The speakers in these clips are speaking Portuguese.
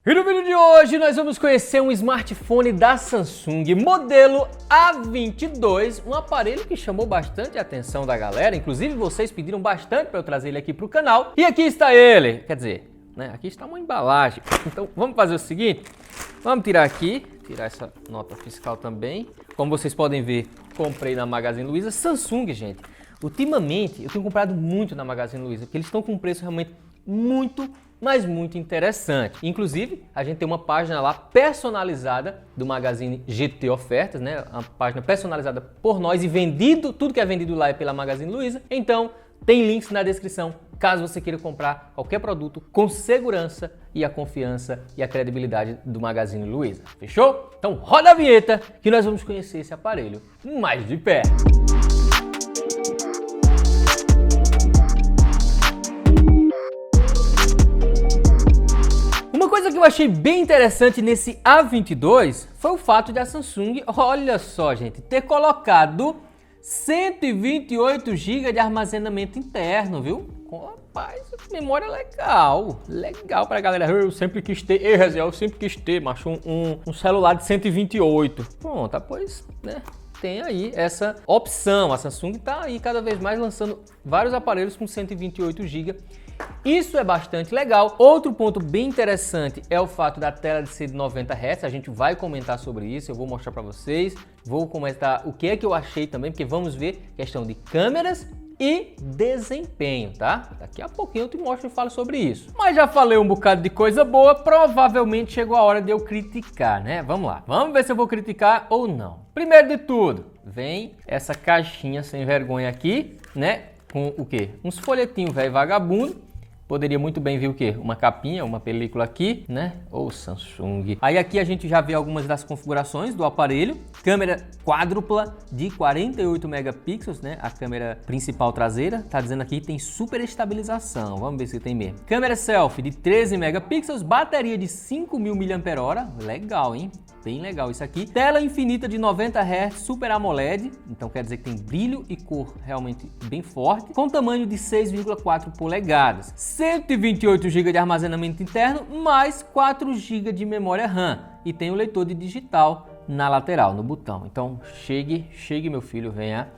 E no vídeo de hoje nós vamos conhecer um smartphone da Samsung modelo A22, um aparelho que chamou bastante a atenção da galera, inclusive vocês pediram bastante para eu trazer ele aqui para o canal. E aqui está ele, quer dizer, né, aqui está uma embalagem. Então vamos fazer o seguinte, vamos tirar aqui, tirar essa nota fiscal também. Como vocês podem ver, comprei na Magazine Luiza. Samsung, gente, ultimamente eu tenho comprado muito na Magazine Luiza, porque eles estão com um preço realmente muito interessante. Inclusive, a gente tem uma página lá personalizada do Magazine GT Ofertas, né? Uma página personalizada por nós e vendido, tudo que é vendido lá é pela Magazine Luiza. Então, tem links na descrição, caso você queira comprar qualquer produto com segurança e a confiança e a credibilidade do Magazine Luiza. Fechou? Então, roda a vinheta que nós vamos conhecer esse aparelho mais de perto. Uma coisa que eu achei bem interessante nesse A22 foi o fato de a Samsung, olha só gente, ter colocado 128 GB de armazenamento interno, viu? Rapaz, memória legal pra galera. Eu sempre quis ter, eu sempre quis ter, macho, um celular de 128. Pronto, pois, né? Tem aí essa opção. A Samsung tá aí cada vez mais lançando vários aparelhos com 128 GB. Isso é bastante legal. Outro ponto bem interessante é o fato da tela de ser de 90 Hz. A gente vai comentar sobre isso, eu vou mostrar para vocês. Vou comentar o que é que eu achei também, porque vamos ver questão de câmeras e desempenho, tá? Daqui a pouquinho eu te mostro e falo sobre isso. Mas já falei um bocado de coisa boa, provavelmente chegou a hora de eu criticar, né? Vamos lá, vamos ver se eu vou criticar ou não. Primeiro de tudo, vem essa caixinha sem vergonha aqui, né? Com o quê? Uns folhetinhos velho vagabundo. Poderia muito bem vir o quê? Uma capinha, uma película aqui, né? Ou Samsung. Aí aqui a gente já vê algumas das configurações do aparelho. Câmera quádrupla de 48 megapixels, né? A câmera principal traseira. Tá dizendo aqui que tem super estabilização. Vamos ver se tem mesmo. Câmera selfie de 13 megapixels. Bateria de 5.000 mAh. Legal, hein? Bem legal isso aqui. Tela infinita de 90 Hz, Super AMOLED. Então quer dizer que tem brilho e cor realmente bem forte. Com tamanho de 6,4 polegadas. 128 GB de armazenamento interno, mais 4 GB de memória RAM. E tem o leitor de digital na lateral, no botão. Então chegue meu filho, venha.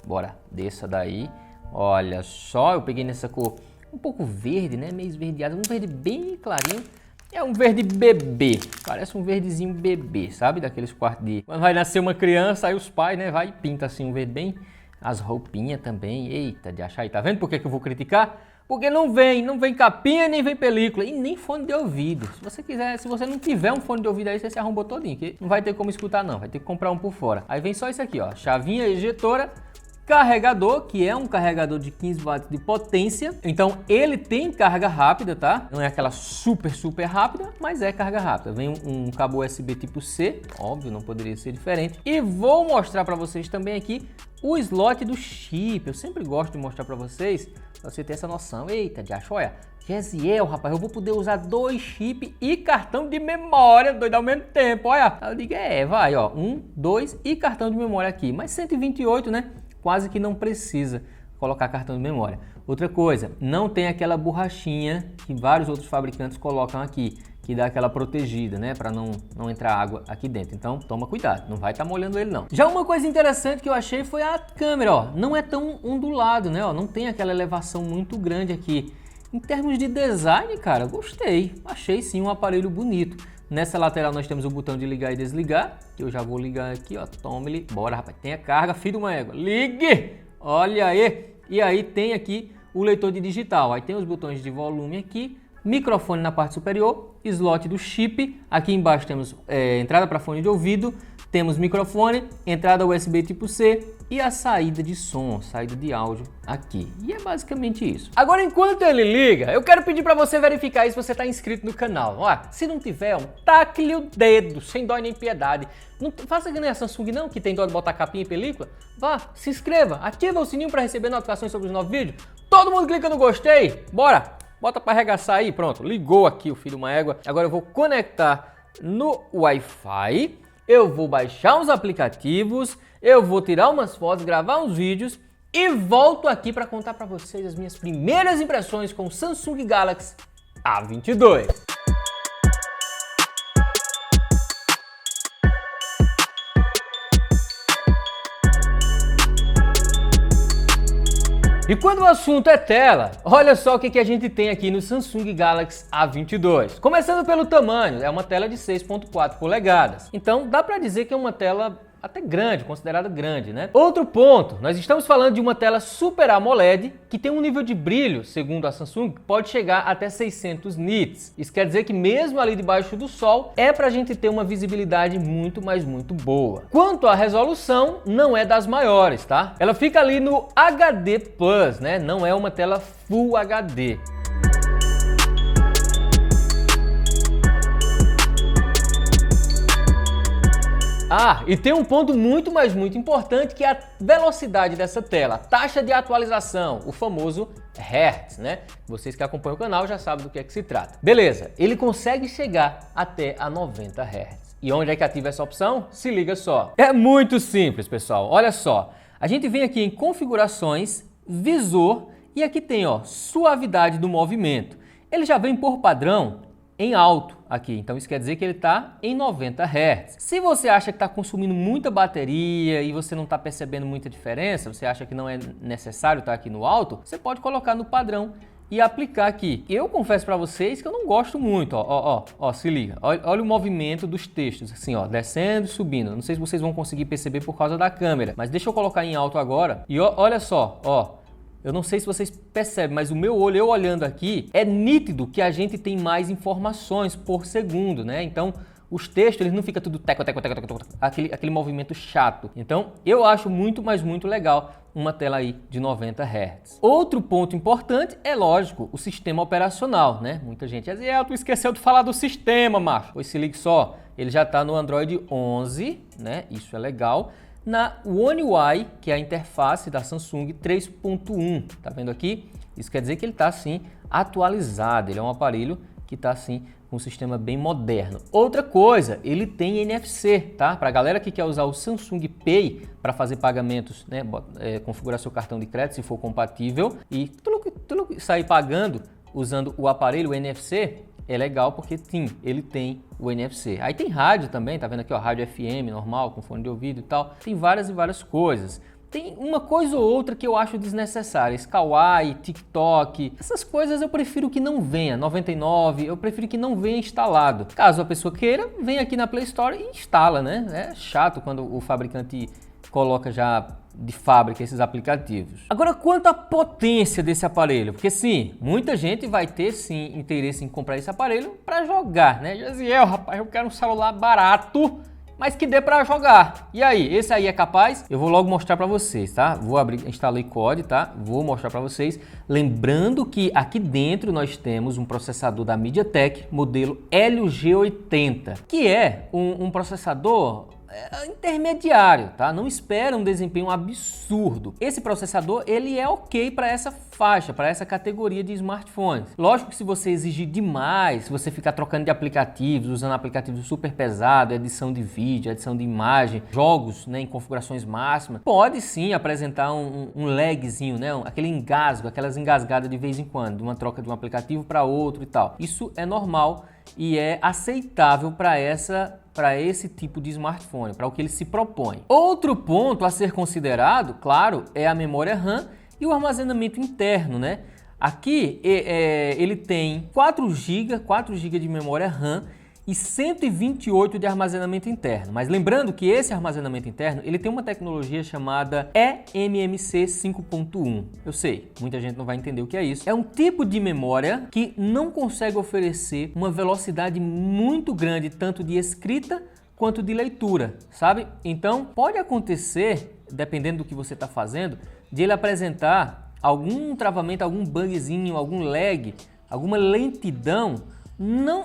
Bora, desça daí. Olha só, eu peguei nessa cor um pouco verde, né? Meio esverdeado, um verde bem clarinho. É um verde bebê, parece um verdezinho bebê, sabe? Daqueles quartos de... Quando vai nascer uma criança, aí os pais, né? Vai e pinta assim um verde bem... As roupinhas também, eita, de achar aí. Tá vendo por que eu vou criticar? Porque não vem capinha, nem vem película e nem fone de ouvido. Se você quiser, se você não tiver um fone de ouvido aí, você se arrombou todinho, que não vai ter como escutar não, vai ter que comprar um por fora. Aí vem só isso aqui, ó, chavinha ejetora, carregador, que é um carregador de 15 watts de potência. Então ele tem carga rápida, tá? Não é aquela super rápida, mas é carga rápida. Vem um cabo USB tipo C, óbvio, não poderia ser diferente. E vou mostrar para vocês também aqui o slot do chip. Eu sempre gosto de mostrar para vocês, pra você ter essa noção. Eita, de acho, olha, Gesiel, rapaz, eu vou poder usar 2 chips e cartão de memória, dois ao mesmo tempo, olha. Eu digo, vai, ó, 1, 2 e cartão de memória aqui. Mas 128, né? Quase que não precisa colocar cartão de memória. Outra coisa, não tem aquela borrachinha que vários outros fabricantes colocam aqui, que dá aquela protegida, né, para não entrar água aqui dentro. Então, toma cuidado, não vai estar molhando ele não. Já uma coisa interessante que eu achei foi a câmera, ó, não é tão ondulado, né, ó, não tem aquela elevação muito grande aqui. Em termos de design, cara, gostei, achei sim um aparelho bonito. Nessa lateral nós temos o botão de ligar e desligar, que eu já vou ligar aqui, ó, tome-lhe, bora rapaz, tem a carga, filho de uma égua, ligue, olha aí, e aí tem aqui o leitor de digital, aí tem os botões de volume aqui, microfone na parte superior, slot do chip, aqui embaixo temos entrada para fone de ouvido, temos microfone, entrada USB tipo C e a saída de som, saída de áudio aqui. E é basicamente isso. Agora, enquanto ele liga, eu quero pedir para você verificar aí se você está inscrito no canal. Ó, se não tiver, taque-lhe o dedo, sem dó nem piedade. Não faça que nem a Samsung não, que tem dó de botar capinha e película. Vá, se inscreva, ativa o sininho para receber notificações sobre os novos vídeos. Todo mundo clica no gostei, bora! Bota para arregaçar aí, pronto, ligou aqui o filho de uma égua. Agora eu vou conectar no Wi-Fi, eu vou baixar uns aplicativos, eu vou tirar umas fotos, gravar uns vídeos e volto aqui para contar para vocês as minhas primeiras impressões com o Samsung Galaxy A22. E quando o assunto é tela, olha só o que a gente tem aqui no Samsung Galaxy A22. Começando pelo tamanho, é uma tela de 6.4 polegadas. Então dá para dizer que é uma tela até grande, considerada grande, né? Outro ponto, nós estamos falando de uma tela Super AMOLED que tem um nível de brilho, segundo a Samsung, que pode chegar até 600 nits. Isso quer dizer que mesmo ali debaixo do sol, é pra gente ter uma visibilidade muito, mas muito boa. Quanto à resolução, não é das maiores, tá? Ela fica ali no HD Plus, né? Não é uma tela Full HD. Ah, e tem um ponto muito, mas muito importante, que é a velocidade dessa tela, taxa de atualização, o famoso Hertz, né? Vocês que acompanham o canal já sabem do que é que se trata. Beleza, ele consegue chegar até a 90 Hz. E onde é que ativa essa opção? Se liga só. É muito simples, pessoal. Olha só, a gente vem aqui em configurações, visor, e aqui tem, ó, suavidade do movimento. Ele já vem por padrão em alto aqui, então isso quer dizer que ele está em 90 Hz. Se você acha que está consumindo muita bateria e você não está percebendo muita diferença, você acha que não é necessário estar aqui no alto, você pode colocar no padrão e aplicar aqui. Eu confesso para vocês que eu não gosto muito, ó, se liga, olha o movimento dos textos, assim, ó, descendo e subindo. Não sei se vocês vão conseguir perceber por causa da câmera, mas deixa eu colocar em alto agora e olha só, ó. Eu não sei se vocês percebem, mas o meu olho, eu olhando aqui, é nítido que a gente tem mais informações por segundo, né? Então, os textos, eles não ficam tudo teco, aquele movimento chato. Então, eu acho muito, mas muito legal uma tela aí de 90 Hz. Outro ponto importante é, lógico, o sistema operacional, né? Muita gente diz, tu esqueceu de falar do sistema, macho. Pois se ligue só, ele já está no Android 11, né? Isso é legal. Na One UI, que é a interface da Samsung 3.1, tá vendo aqui? Isso quer dizer que ele está assim atualizado, ele é um aparelho que está assim com um sistema bem moderno. Outra coisa, ele tem NFC, tá? Para a galera que quer usar o Samsung Pay para fazer pagamentos, né? Configurar seu cartão de crédito se for compatível e sair pagando usando o aparelho NFC. É legal porque sim, ele tem o NFC. Aí tem rádio também, tá vendo aqui, ó, rádio FM normal, com fone de ouvido e tal. Tem várias e várias coisas. Tem uma coisa ou outra que eu acho desnecessária, Kawaii, TikTok, essas coisas eu prefiro que não venha, 99, eu prefiro que não venha instalado. Caso a pessoa queira, vem aqui na Play Store e instala, né? É chato quando o fabricante coloca já de fábrica esses aplicativos. Agora, quanto à potência desse aparelho, porque sim, muita gente vai ter sim interesse em comprar esse aparelho para jogar, né? Rapaz, eu quero um celular barato, mas que dê para jogar. E aí, esse aí é capaz? Eu vou logo mostrar para vocês, tá? Vou abrir, instalei COD, tá? Vou mostrar para vocês. Lembrando que aqui dentro nós temos um processador da MediaTek, modelo Helio G80, que é um processador intermediário, tá? Não espera um desempenho absurdo. Esse processador, ele é ok para essa faixa, para essa categoria de smartphones. Lógico que se você exigir demais, se você ficar trocando de aplicativos, usando aplicativos super pesados, edição de vídeo, edição de imagem, jogos, né, em configurações máximas, pode sim apresentar um lagzinho, né? Aquele engasgo, aquelas engasgadas de vez em quando, de uma troca de um aplicativo para outro e tal. Isso é normal e é aceitável para esse tipo de smartphone, para o que ele se propõe. Outro ponto a ser considerado, claro, é a memória RAM e o armazenamento interno, né? Aqui ele tem 4 GB de memória RAM e 128 de armazenamento interno. Mas lembrando que esse armazenamento interno, ele tem uma tecnologia chamada eMMC 5.1. Eu sei, muita gente não vai entender o que é isso. É um tipo de memória que não consegue oferecer uma velocidade muito grande, tanto de escrita quanto de leitura, sabe? Então, pode acontecer, dependendo do que você está fazendo, de ele apresentar algum travamento, algum bugzinho, algum lag, alguma lentidão,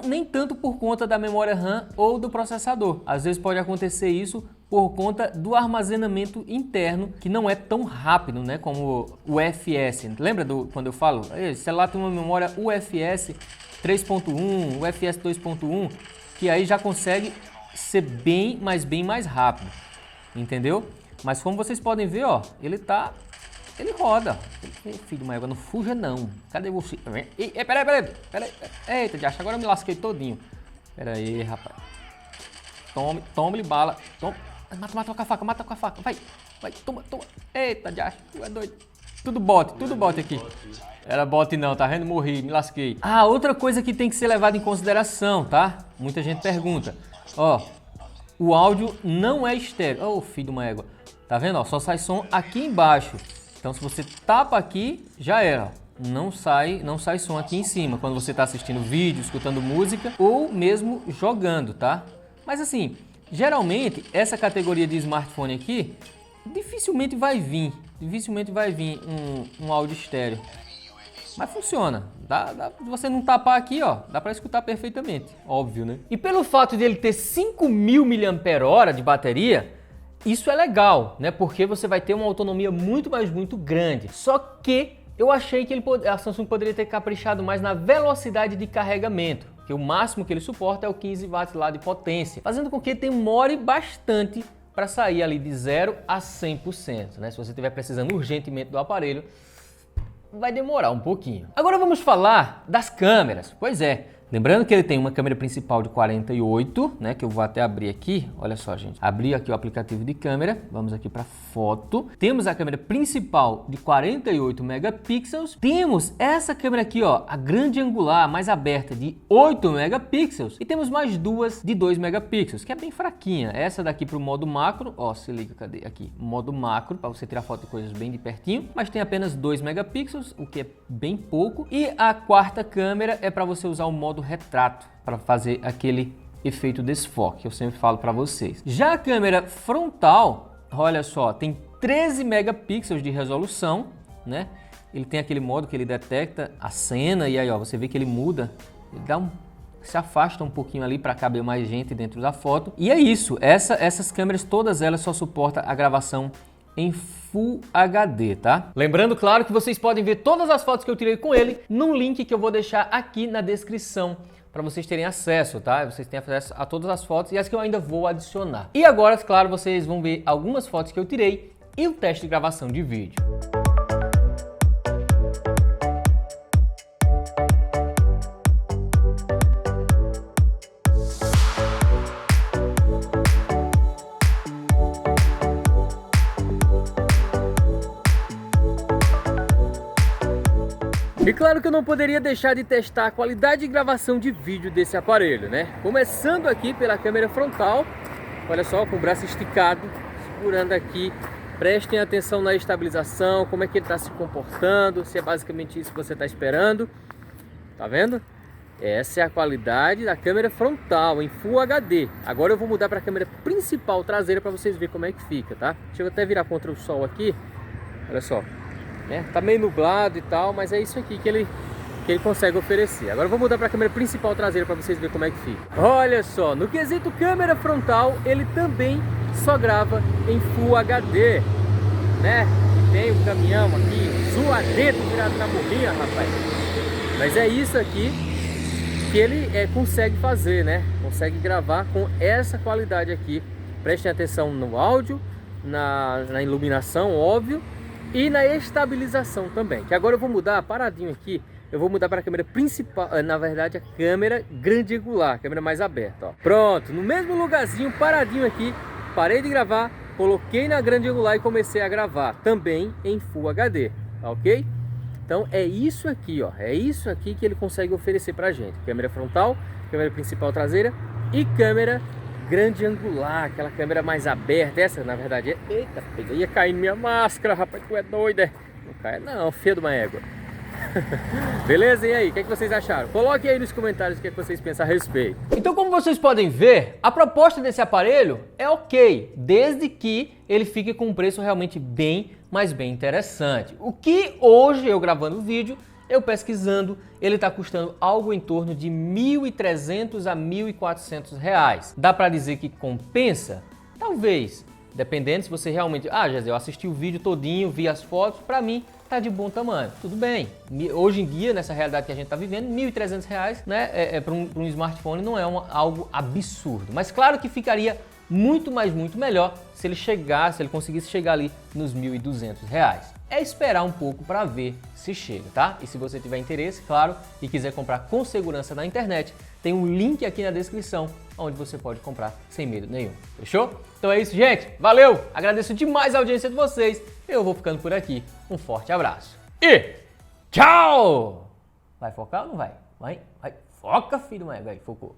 nem tanto por conta da memória RAM ou do processador. Às vezes pode acontecer isso por conta do armazenamento interno, que não é tão rápido, né, como o UFS. Lembra quando eu falo? Esse celular tem uma memória UFS 3.1, UFS 2.1, que aí já consegue ser bem mais rápido, entendeu? Mas como vocês podem ver, ó, ele roda. Filho de uma égua, não fuja não. Cadê você? Peraí. Eita, já agora eu me lasquei todinho. Pera aí, rapaz. Tome-lhe bala. Mata com a faca, Vai, toma. Eita, já tu é doido. Tudo bot aqui. Era bot não, tá vendo? Morri, me lasquei. Ah, outra coisa que tem que ser levada em consideração, tá? Muita gente pergunta. Ó, o áudio não é estéreo. Ô, filho de uma égua. Tá vendo? Ó, só sai som aqui embaixo. Então, se você tapa aqui, já era. Não sai som aqui em cima, quando você tá assistindo vídeo, escutando música ou mesmo jogando, tá? Mas assim, geralmente, essa categoria de smartphone aqui, dificilmente vai vir um áudio estéreo. Mas funciona, se você não tapar aqui, ó, dá para escutar perfeitamente, óbvio, né? E pelo fato de ele ter 5.000 mAh de bateria, isso é legal, né? Porque você vai ter uma autonomia muito grande. Só que eu achei que a Samsung poderia ter caprichado mais na velocidade de carregamento, que o máximo que ele suporta é o 15 watts lá de potência, fazendo com que demore bastante para sair ali de 0 a 100%, né? Se você estiver precisando urgentemente do aparelho, vai demorar um pouquinho. Agora vamos falar das câmeras. Pois é, lembrando que ele tem uma câmera principal de 48, né, que eu vou até abrir aqui. Olha só, gente. Abri aqui o aplicativo de câmera. Vamos aqui para foto. Temos a câmera principal de 48 megapixels. Temos essa câmera aqui, ó, a grande angular mais aberta de 8 megapixels. E temos mais duas de 2 megapixels, que é bem fraquinha. Essa daqui para o modo macro. Ó, se liga, cadê? Aqui, modo macro, para você tirar foto de coisas bem de pertinho. Mas tem apenas 2 megapixels, o que é bem pouco. E a quarta câmera é para você usar o modo retrato, para fazer aquele efeito desfoque que eu sempre falo para vocês. Já a câmera frontal, olha só, tem 13 megapixels de resolução, né? Ele tem aquele modo que ele detecta a cena e aí, ó, você vê que ele muda, ele se afasta um pouquinho ali para caber mais gente dentro da foto. E é isso, essas câmeras, todas elas só suportam a gravação em Full HD, tá? Lembrando, claro, que vocês podem ver todas as fotos que eu tirei com ele num link que eu vou deixar aqui na descrição para vocês terem acesso, tá? Vocês têm acesso a todas as fotos e as que eu ainda vou adicionar. E agora, claro, vocês vão ver algumas fotos que eu tirei e o teste de gravação de vídeo. E claro que eu não poderia deixar de testar a qualidade de gravação de vídeo desse aparelho, né? Começando aqui pela câmera frontal, olha só, com o braço esticado, segurando aqui. Prestem atenção na estabilização, como é que ele está se comportando, se é basicamente isso que você está esperando. Tá vendo? Essa é a qualidade da câmera frontal em Full HD. Agora eu vou mudar para a câmera principal traseira para vocês verem como é que fica, tá? Deixa eu até virar contra o sol aqui, olha só. Tá meio nublado e tal, mas é isso aqui que ele consegue oferecer. Agora eu vou mudar para a câmera principal traseira para vocês verem como é que fica. Olha só, no quesito câmera frontal, ele também só grava em Full HD, né? Tem um caminhão aqui, zoadento virado na morrinha, rapaz. Mas é isso aqui que ele consegue fazer, né? Consegue gravar com essa qualidade aqui. Prestem atenção no áudio, na iluminação, óbvio. E na estabilização também, que agora eu vou mudar, paradinho aqui, eu vou mudar para a câmera principal, na verdade a câmera grande angular, câmera mais aberta, ó. Pronto, no mesmo lugarzinho, paradinho aqui, parei de gravar, coloquei na grande angular e comecei a gravar, também em Full HD, tá ok? Então é isso aqui, ó, é isso aqui que ele consegue oferecer pra gente, câmera frontal, câmera principal traseira e câmera grande angular, aquela câmera mais aberta. Essa na verdade é... Eita, ia cair minha máscara, rapaz, tu é doido, é? Não cai não, feio de uma égua. Beleza? E aí, o que vocês acharam? Coloquem aí nos comentários o que vocês pensam a respeito. Então, como vocês podem ver, a proposta desse aparelho é ok, desde que ele fique com um preço realmente bem interessante. O que hoje, eu gravando o vídeo, eu pesquisando, ele está custando algo em torno de R$ 1.300 a R$ 1.400. Dá para dizer que compensa? Talvez, dependendo se você realmente... Ah, Jezé, eu assisti o vídeo todinho, vi as fotos, para mim tá de bom tamanho. Tudo bem. Hoje em dia, nessa realidade que a gente está vivendo, R$ 1.300, né, para um smartphone não é algo absurdo. Mas claro que ficaria muito melhor se ele conseguisse chegar ali nos R$ 1.200. É esperar um pouco para ver se chega, tá? E se você tiver interesse, claro, e quiser comprar com segurança na internet, tem um link aqui na descrição onde você pode comprar sem medo nenhum. Fechou? Então é isso, gente. Valeu! Agradeço demais a audiência de vocês Eu vou ficando por aqui. Um forte abraço e tchau! Vai focar ou não vai? Vai, foca, filho, vai, focou.